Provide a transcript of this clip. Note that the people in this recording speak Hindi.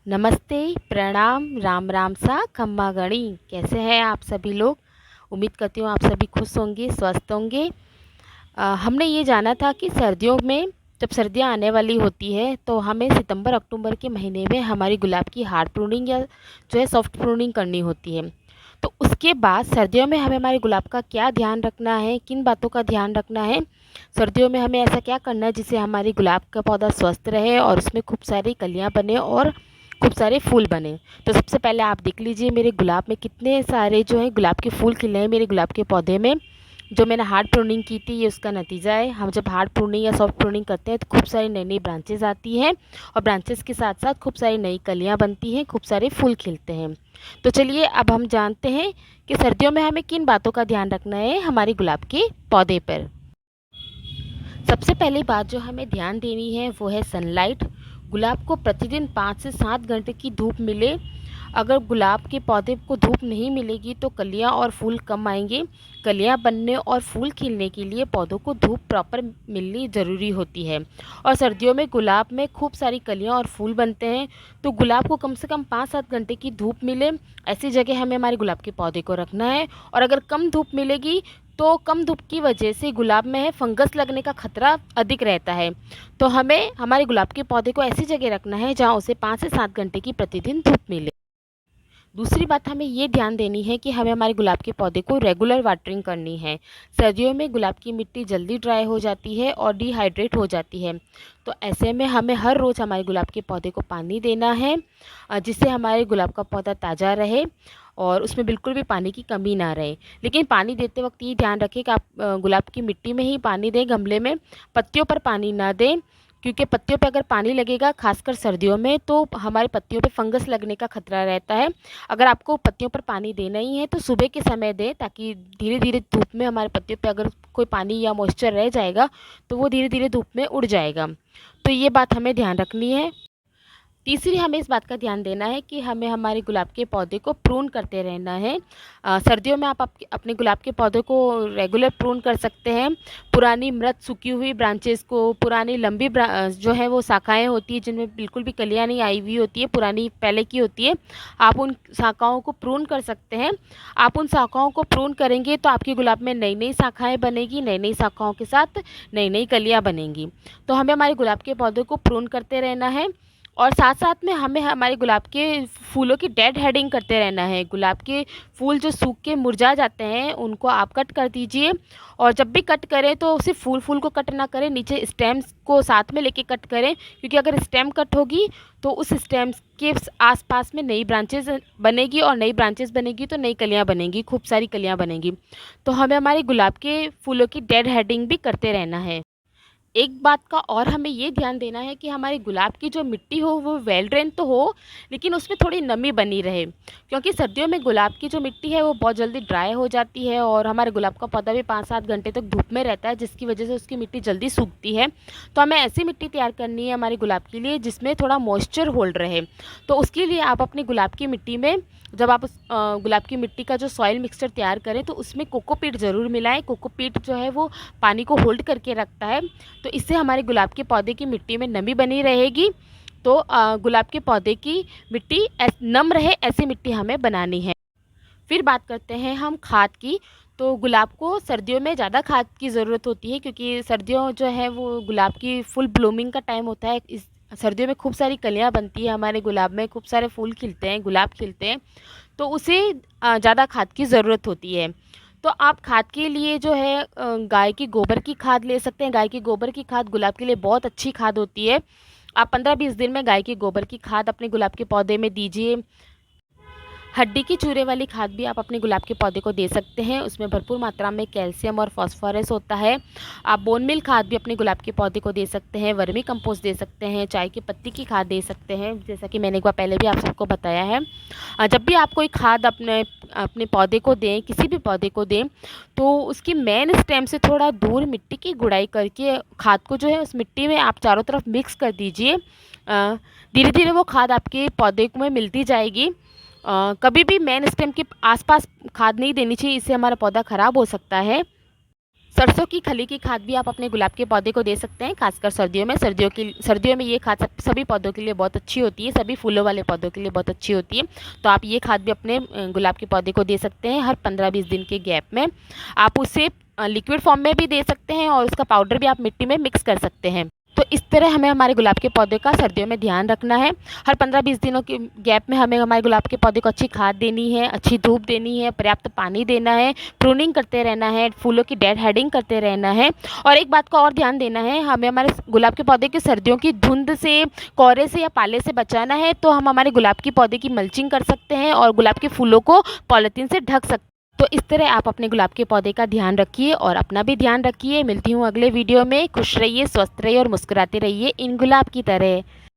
नमस्ते, प्रणाम, राम राम सा खम्मा गणी। कैसे हैं आप सभी लोग। उम्मीद करती हूँ आप सभी खुश होंगे, स्वस्थ होंगे। हमने ये जाना था कि सर्दियों में जब सर्दियाँ आने वाली होती है तो हमें सितंबर अक्टूबर के महीने में हमारी गुलाब की हार्ड प्रूनिंग या जो है सॉफ्ट प्रूनिंग करनी होती है। तो उसके बाद सर्दियों में हमें हमारे गुलाब का क्या ध्यान रखना है, किन बातों का ध्यान रखना है, सर्दियों में हमें ऐसा क्या करना है जिससे हमारी गुलाब का पौधा स्वस्थ रहे और उसमें खूब सारी कलियाँ बने और खूब सारे फूल बने। तो सबसे पहले आप देख लीजिए मेरे गुलाब में कितने सारे जो है गुलाब के फूल खिले हैं मेरे गुलाब के पौधे में। जो मैंने हार्ड प्रूनिंग की थी ये उसका नतीजा है। हम जब हार्ड प्रूनिंग या सॉफ्ट प्रूनिंग करते हैं तो खूब सारी नई नई ब्रांचेस आती हैं और ब्रांचेस के साथ साथ खूब सारी नई कलियाँ बनती हैं, खूब सारे फूल खिलते हैं। तो चलिए अब हम जानते हैं कि सर्दियों में हमें किन बातों का ध्यान रखना है हमारे गुलाब के पौधे पर। सबसे पहली बात जो हमें ध्यान देनी है वो है सनलाइट। गुलाब को प्रतिदिन 5 से 7 घंटे की धूप मिले। अगर गुलाब के पौधे को धूप नहीं मिलेगी तो कलियां और फूल कम आएंगे। कलियां बनने और फूल खिलने के लिए पौधों को धूप प्रॉपर मिलनी ज़रूरी होती है। और सर्दियों में गुलाब में खूब सारी कलियां और फूल बनते हैं, तो गुलाब को कम से कम 5-7 घंटे की धूप मिले ऐसी जगह हमें हमारे गुलाब के पौधे को रखना है। और अगर कम धूप मिलेगी तो कम धूप की वजह से गुलाब में है फंगस लगने का खतरा अधिक रहता है। तो हमें हमारे गुलाब के पौधे को ऐसी जगह रखना है जहाँ उसे 5 से 7 घंटे की प्रतिदिन धूप मिले। दूसरी बात हमें ये ध्यान देनी है कि हमें हमारे गुलाब के पौधे को रेगुलर वाटरिंग करनी है। सर्दियों में गुलाब की मिट्टी जल्दी ड्राई हो जाती है और डिहाइड्रेट हो जाती है, तो ऐसे में हमें हर रोज़ हमारे गुलाब के पौधे को पानी देना है, जिससे हमारे गुलाब का पौधा ताज़ा रहे और उसमें बिल्कुल भी पानी की कमी ना रहे। लेकिन पानी देते वक्त ये ध्यान रखें कि आप गुलाब की मिट्टी में ही पानी दें, गमले में पत्तियों पर पानी ना दें, क्योंकि पत्तियों पे अगर पानी लगेगा खासकर सर्दियों में तो हमारी पत्तियों पे फंगस लगने का खतरा रहता है। अगर आपको पत्तियों पर पानी देना ही है तो सुबह के समय दें, ताकि धीरे धीरे धूप में हमारे पत्तियों पे अगर कोई पानी या मॉइस्चर रह जाएगा तो वो धीरे धीरे धूप में उड़ जाएगा। तो ये बात हमें ध्यान रखनी है। तीसरी हमें इस बात का ध्यान देना है कि हमें हमारे गुलाब के पौधे को प्रून करते रहना है। सर्दियों में आप अपने गुलाब के पौधे को रेगुलर प्रून कर सकते हैं। पुरानी मृत सूखी हुई ब्रांचेस को, पुरानी लंबी जो है वो शाखाएं होती है जिनमें बिल्कुल भी कलियां नहीं आई हुई होती है, पुरानी पहले की होती है, आप उन शाखाओं को प्रून कर सकते हैं। आप उन शाखाओं को प्रून करेंगे तो आपके गुलाब में नई नई शाखाएँ बनेगी, नई नई शाखाओं के साथ नई नई कलियाँ बनेंगी। तो हमें हमारे गुलाब के पौधों को प्रून करते रहना है और साथ साथ में हमें हमारे गुलाब के फूलों की डेड हेडिंग करते रहना है। गुलाब के फूल जो सूख के मुरझा जाते हैं उनको आप कट कर दीजिए, और जब भी कट करें तो सिर्फ फूल फूल को कट ना करें, नीचे स्टेम्स को साथ में लेके कट करें, क्योंकि अगर स्टेम कट होगी तो उस स्टेम्स के आसपास में नई ब्रांचेस बनेगी और नई ब्रांचेस बनेगी तो नई कलियाँ बनेंगी, खूब सारी कलियाँ बनेंगी। तो हमें हमारे गुलाब के फूलों की डेड हेडिंग भी करते रहना है। एक बात का और हमें ये ध्यान देना है कि हमारे गुलाब की जो मिट्टी हो वो वेल ड्रेन तो हो, लेकिन उसमें थोड़ी नमी बनी रहे, क्योंकि सर्दियों में गुलाब की जो मिट्टी है वो बहुत जल्दी ड्राई हो जाती है और हमारे गुलाब का पौधा भी 5-7 घंटे तक धूप में रहता है, जिसकी वजह से उसकी मिट्टी जल्दी सूखती है। तो हमें ऐसी मिट्टी तैयार करनी है हमारे गुलाब के लिए जिसमें थोड़ा मॉइस्चर होल्ड रहे। तो उसके लिए आप अपनी गुलाब की मिट्टी में, जब आप उस गुलाब की मिट्टी का जो सॉइल मिक्सचर तैयार करें तो उसमें कोकोपीट ज़रूर मिलाएं। कोकोपीट जो है वो पानी को होल्ड करके रखता है, तो इससे हमारे गुलाब के पौधे की मिट्टी में नमी बनी रहेगी। तो गुलाब के पौधे की मिट्टी नम रहे ऐसी मिट्टी हमें बनानी है। फिर बात करते हैं हम खाद की। तो गुलाब को सर्दियों में ज़्यादा खाद की ज़रूरत होती है, क्योंकि सर्दियों जो है वो गुलाब की फुल ब्लूमिंग का टाइम होता है। इस सर्दियों में खूब सारी कलियाँ बनती है हमारे गुलाब में, खूब सारे फूल खिलते हैं, गुलाब खिलते हैं, तो उसे ज़्यादा खाद की ज़रूरत होती है। तो आप खाद के लिए जो है गाय की गोबर की खाद ले सकते हैं। गाय की गोबर की खाद गुलाब के लिए बहुत अच्छी खाद होती है। आप 15-20 दिन में गाय की गोबर की खाद अपने गुलाब के पौधे में दीजिए। हड्डी की चूरे वाली खाद भी आप अपने गुलाब के पौधे को दे सकते हैं, उसमें भरपूर मात्रा में कैल्शियम और फास्फोरस होता है। आप बोन मिल खाद भी अपने गुलाब के पौधे को दे सकते हैं, वर्मी कंपोस्ट दे सकते हैं, चाय की पत्ती की खाद दे सकते हैं, जैसा कि मैंने एक बार पहले भी आप सबको बताया है। जब भी आप कोई खाद अपने अपने पौधे को दें, किसी भी पौधे को दें, तो उसकी मेन स्टेम से थोड़ा दूर मिट्टी की गुड़ाई करके खाद को जो है उस मिट्टी में आप चारों तरफ मिक्स कर दीजिए। धीरे धीरे वो खाद आपके पौधे में मिलती जाएगी। कभी भी मेन स्टेम के आसपास खाद नहीं देनी चाहिए, इससे हमारा पौधा ख़राब हो सकता है। सरसों की खली की खाद भी आप अपने गुलाब के पौधे को दे सकते हैं, खासकर सर्दियों में। सर्दियों में ये खाद सभी पौधों के लिए बहुत अच्छी होती है, सभी फूलों वाले पौधों के लिए बहुत अच्छी होती है। तो आप ये खाद भी अपने गुलाब के पौधे को दे सकते हैं हर 15-20 दिन के गैप में। आप उसे लिक्विड फॉर्म में भी दे सकते हैं और उसका पाउडर भी आप मिट्टी में मिक्स कर सकते हैं। तो इस तरह हमें हमारे गुलाब के पौधे का सर्दियों में ध्यान रखना है। हर 15-20 दिनों के गैप में हमें हमारे गुलाब के पौधे को अच्छी खाद देनी है, अच्छी धूप देनी है, पर्याप्त पानी देना है, प्रूनिंग करते रहना है, फूलों की डेड हेडिंग करते रहना है। और एक बात का और ध्यान देना है, हमें हमारे गुलाब के पौधे के सर्दियों की धुंध से, कोहरे से या पाले से बचाना है। तो हम हमारे गुलाब के पौधे की मल्चिंग कर सकते हैं और गुलाब के फूलों को पॉलीथीन से ढक सकते हैं। तो इस तरह आप अपने गुलाब के पौधे का ध्यान रखिए और अपना भी ध्यान रखिए। मिलती हूँ अगले वीडियो में। खुश रहिए, स्वस्थ रहिए और मुस्कुराते रहिए इन गुलाब की तरह।